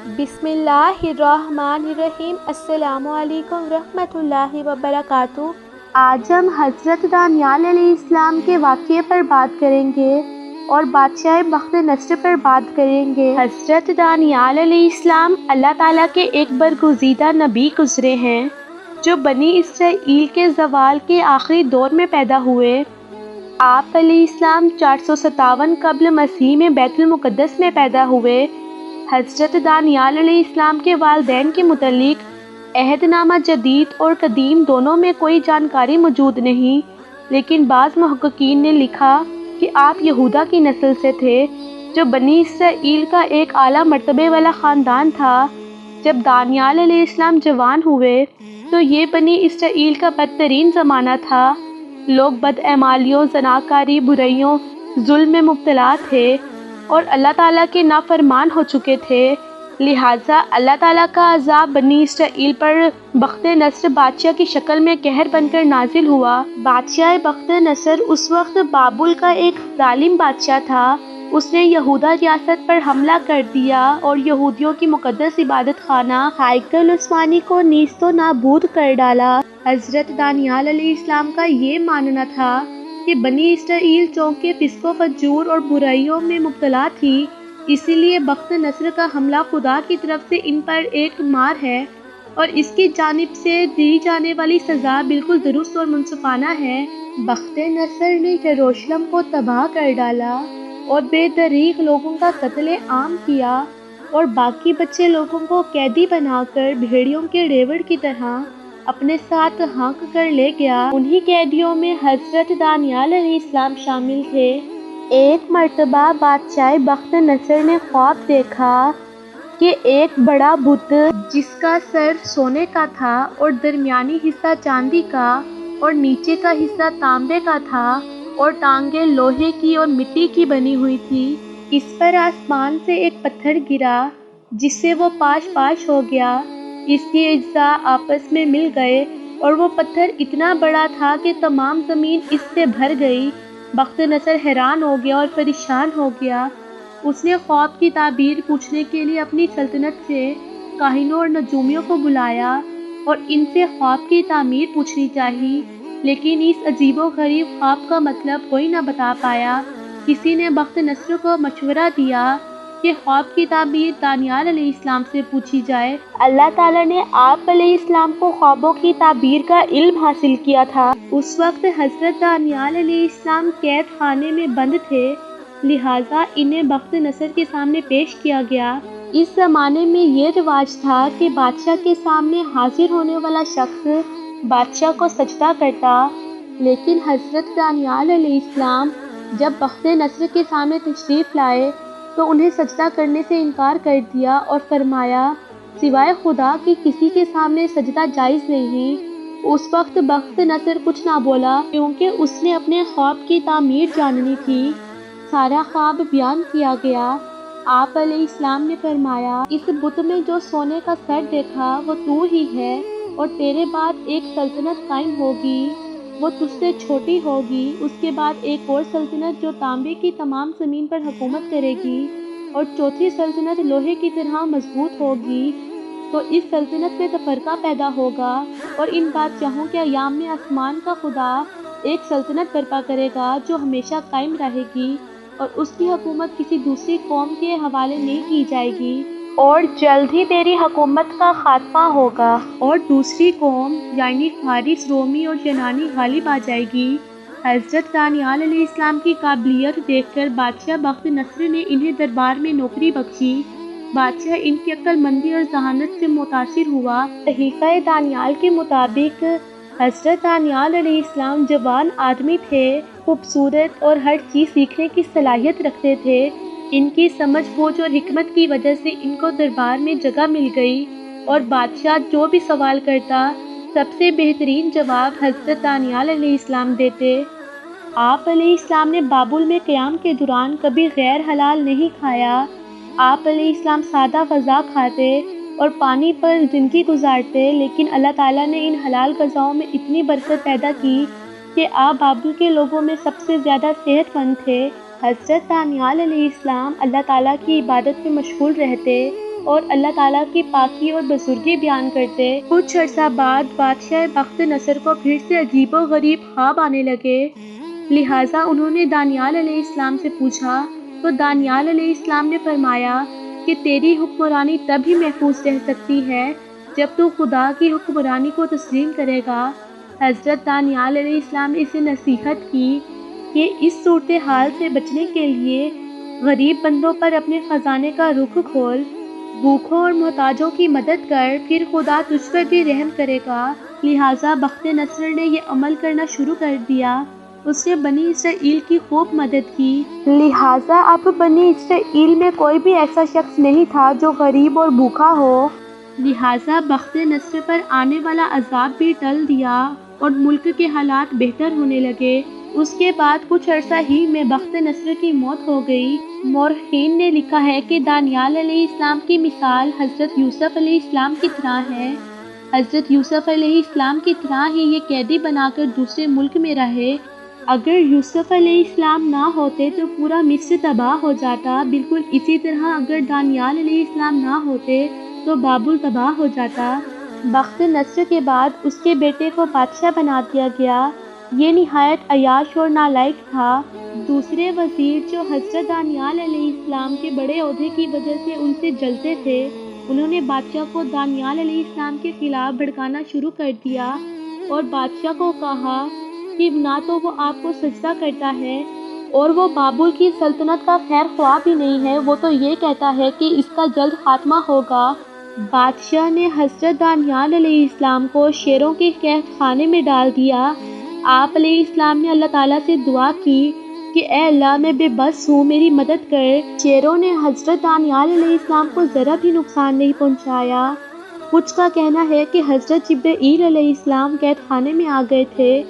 بسم اللہ الرحمن الرحیم۔ السلام علیکم ورحمۃ اللہ وبرکاتہ۔ آج ہم حضرت دانیال علیہ السلام کے واقعے پر بات کریں گے اور بادشاہ بخت نصر پر بات کریں گے۔ حضرت دانیال علیہ السلام اللہ تعالیٰ کے ایک برگزیدہ نبی گزرے ہیں جو بنی اسرائیل کے زوال کے آخری دور میں پیدا ہوئے۔ آپ علیہ السلام 457 قبل مسیح میں بیت المقدس میں پیدا ہوئے۔ حضرت دانیال علیہ السلام کے والدین کے متعلق عہد نامہ جدید اور قدیم دونوں میں کوئی جانکاری موجود نہیں، لیکن بعض محققین نے لکھا کہ آپ یہودا کی نسل سے تھے، جو بنی اسرائیل کا ایک اعلیٰ مرتبے والا خاندان تھا۔ جب دانیال علیہ السلام جوان ہوئے تو یہ بنی اسرائیل کا بدترین زمانہ تھا۔ لوگ بدعمالیوں، زناکاری، برائیوں، ظلم میں مبتلا تھے اور اللہ تعالیٰ کے نافرمان ہو چکے تھے، لہٰذا اللہ تعالیٰ کا عذاب بنی اسرائیل پر بخت نصر بادشاہ کی شکل میں قہر بن کر نازل ہوا۔ بادشاہ بخت نصر اس وقت بابل کا ایک ظالم بادشاہ تھا۔ اس نے یہودا ریاست پر حملہ کر دیا اور یہودیوں کی مقدس عبادت خانہ ہیکل عثمانی کو نیست و نابود کر ڈالا۔ حضرت دانیال علیہ السلام کا یہ ماننا تھا کہ بنی اسرائیل چونکہ فسق و فجور اور برائیوں میں مبتلا تھی، اسی لیے بخت نصر کا حملہ خدا کی طرف سے ان پر ایک مار ہے اور اس کی جانب سے دی جانے والی سزا بالکل درست اور منصفانہ ہے۔ بخت نصر نے یروشلم کو تباہ کر ڈالا اور بے دریغ لوگوں کا قتل عام کیا اور باقی بچے لوگوں کو قیدی بنا کر بھیڑیوں کے ریوڑ کی طرح اپنے ساتھ ہانک کر لے گیا۔ انہی قیدیوں میں حضرت دانیال علیہ السلام شامل تھے۔ ایک مرتبہ بادشاہ بخت نصر نے خواب دیکھا کہ ایک بڑا بت جس کا سر سونے کا تھا اور درمیانی حصہ چاندی کا اور نیچے کا حصہ تانبے کا تھا اور ٹانگیں لوہے کی اور مٹی کی بنی ہوئی تھی، اس پر آسمان سے ایک پتھر گرا جس سے وہ پاش پاش ہو گیا۔ اس کے اجزاء آپس میں مل گئے اور وہ پتھر اتنا بڑا تھا کہ تمام زمین اس سے بھر گئی۔ بخت نصر حیران ہو گیا اور پریشان ہو گیا۔ اس نے خواب کی تعبیر پوچھنے کے لیے اپنی سلطنت سے کاہنوں اور نجومیوں کو بلایا اور ان سے خواب کی تعبیر پوچھنی چاہی، لیکن اس عجیب و غریب خواب کا مطلب کوئی نہ بتا پایا۔ کسی نے بخت نصر کو مشورہ دیا کہ خواب کی تعبیر دانیال علیہ السلام سے پوچھی جائے۔ اللہ تعالیٰ نے آپ علیہ السلام کو خوابوں کی تعبیر کا علم حاصل کیا تھا۔ اس وقت حضرت دانیال علیہ السلام قید خانے میں بند تھے، لہٰذا انہیں بخت نصر کے سامنے پیش کیا گیا۔ اس زمانے میں یہ رواج تھا کہ بادشاہ کے سامنے حاضر ہونے والا شخص بادشاہ کو سجدہ کرتا، لیکن حضرت دانیال علیہ السلام جب بخت نصر کے سامنے تشریف لائے تو انہیں سجدہ کرنے سے انکار کر دیا اور فرمایا، سوائے خدا کی کسی کے سامنے سجدہ جائز نہیں۔ اس وقت بخت نصر کچھ نہ بولا کیونکہ اس نے اپنے خواب کی تعبیر جاننی تھی۔ سارا خواب بیان کیا گیا۔ آپ علیہ السلام نے فرمایا، اس بت میں جو سونے کا سر دیکھا وہ تو ہی ہے اور تیرے بعد ایک سلطنت قائم ہوگی، وہ تجھ سے چھوٹی ہوگی۔ اس کے بعد ایک اور سلطنت جو تانبے کی تمام زمین پر حکومت کرے گی اور چوتھی سلطنت لوہے کی طرح مضبوط ہوگی۔ تو اس سلطنت میں تفرقہ پیدا ہوگا اور ان بادشاہوں کے ایام میں آسمان کا خدا ایک سلطنت برپا کرے گا جو ہمیشہ قائم رہے گی اور اس کی حکومت کسی دوسری قوم کے حوالے نہیں کی جائے گی، اور جلد ہی تیری حکومت کا خاتمہ ہوگا اور دوسری قوم یعنی فارس، رومی اور یونانی غالب آ جائے گی۔ حضرت دانیال علیہ السلام کی قابلیت دیکھ کر بادشاہ بخت نصر نے انہیں دربار میں نوکری بخشی۔ بادشاہ ان کی عقل مندی اور ذہانت سے متاثر ہوا۔ صحیفہ دانیال کے مطابق حضرت دانیال علیہ السلام جوان آدمی تھے، خوبصورت اور ہر چیز سیکھنے کی صلاحیت رکھتے تھے۔ ان کی سمجھ بوجھ اور حکمت کی وجہ سے ان کو دربار میں جگہ مل گئی اور بادشاہ جو بھی سوال کرتا سب سے بہترین جواب حضرت دانیال علیہ السلام دیتے۔ آپ علیہ السلام نے بابل میں قیام کے دوران کبھی غیر حلال نہیں کھایا۔ آپ علیہ السلام سادہ غذا کھاتے اور پانی پر زندگی گزارتے، لیکن اللہ تعالیٰ نے ان حلال غذاؤں میں اتنی برکت پیدا کی کہ آپ بابل کے لوگوں میں سب سے زیادہ صحت مند تھے۔ حضرت دانیال علیہ السلام اللہ تعالیٰ کی عبادت میں مشغول رہتے اور اللہ تعالیٰ کی پاکی اور بزرگی بیان کرتے۔ کچھ عرصہ بعد بادشاہ بخت نصر کو پھر سے عجیب و غریب خواب آنے لگے، لہٰذا انہوں نے دانیال علیہ السلام سے پوچھا، تو دانیال علیہ السلام نے فرمایا کہ تیری حکمرانی تب ہی محفوظ رہ سکتی ہے جب تو خدا کی حکمرانی کو تسلیم کرے گا۔ حضرت دانیال علیہ السلام نے اسے نصیحت کی کہ اس صورتحال سے بچنے کے لیے غریب بندوں پر اپنے خزانے کا رخ کھول، بھوکھوں اور محتاجوں کی مدد کر، پھر خدا تجھ پر بھی رحم کرے گا۔ لہٰذا بخت نصر نے یہ عمل کرنا شروع کر دیا۔ اس نے بنی اسرائیل کی خوب مدد کی، لہٰذا اب بنی اسرائیل میں کوئی بھی ایسا شخص نہیں تھا جو غریب اور بھوکا ہو۔ لہٰذا بخت نصر پر آنے والا عذاب بھی ٹل دیا اور ملک کے حالات بہتر ہونے لگے۔ اس کے بعد کچھ عرصہ ہی میں بخت نصر کی موت ہو گئی۔ مورخین نے لکھا ہے کہ دانیال علیہ السلام کی مثال حضرت یوسف علیہ السلام کی طرح ہے۔ حضرت یوسف علیہ السلام کی طرح ہی یہ قیدی بنا کر دوسرے ملک میں رہے۔ اگر یوسف علیہ السلام نہ ہوتے تو پورا مصر تباہ ہو جاتا، بالکل اسی طرح اگر دانیال علیہ السلام نہ ہوتے تو بابل تباہ ہو جاتا۔ بخت نصر کے بعد اس کے بیٹے کو بادشاہ بنا دیا گیا۔ یہ نہایت عیاش اور نالائق تھا۔ دوسرے وزیر جو حضرت دانیال علیہ السلام کے بڑے عہدے کی وجہ سے ان سے جلتے تھے، انہوں نے بادشاہ کو دانیال علیہ السلام کے خلاف بھڑکانا شروع کر دیا اور بادشاہ کو کہا کہ نہ تو وہ آپ کو سجدہ کرتا ہے اور وہ بابل کی سلطنت کا خیر خواہ بھی نہیں ہے، وہ تو یہ کہتا ہے کہ اس کا جلد خاتمہ ہوگا۔ بادشاہ نے حضرت دانیال علیہ السلام کو شیروں کے قید خانے میں ڈال دیا۔ آپ علیہ السلام نے اللہ تعالیٰ سے دعا کی کہ اے اللہ، میں بے بس ہوں، میری مدد کر۔ شیروں نے حضرت دانیال علیہ السلام کو ذرا بھی نقصان نہیں پہنچایا۔ کچھ کا کہنا ہے کہ حضرت جبرائیل علیہ السلام قید خانے میں آ گئے تھے،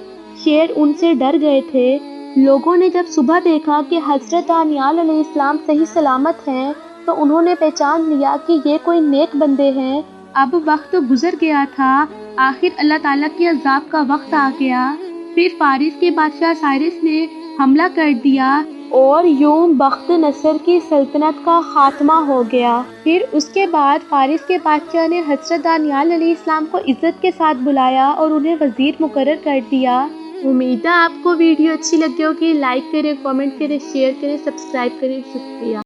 شیر ان سے ڈر گئے تھے۔ لوگوں نے جب صبح دیکھا کہ حضرت دانیال علیہ السلام صحیح سلامت ہیں تو انہوں نے پہچان لیا کہ یہ کوئی نیک بندے ہیں۔ اب وقت گزر گیا تھا، آخر اللہ تعالیٰ کے عذاب کا وقت آ گیا۔ پھر فارس کے بادشاہ سائرس نے حملہ کر دیا اور یوں بخت نصر کی سلطنت کا خاتمہ ہو گیا۔ پھر اس کے بعد فارس کے بادشاہ نے حضرت دانیال علیہ السلام کو عزت کے ساتھ بلایا اور انہیں وزیر مقرر کر دیا۔ امید ہے آپ کو ویڈیو اچھی لگی ہوگی۔ لائک کریں، کامنٹ کریں، شیئر کریں، سبسکرائب کریں۔ شکریہ۔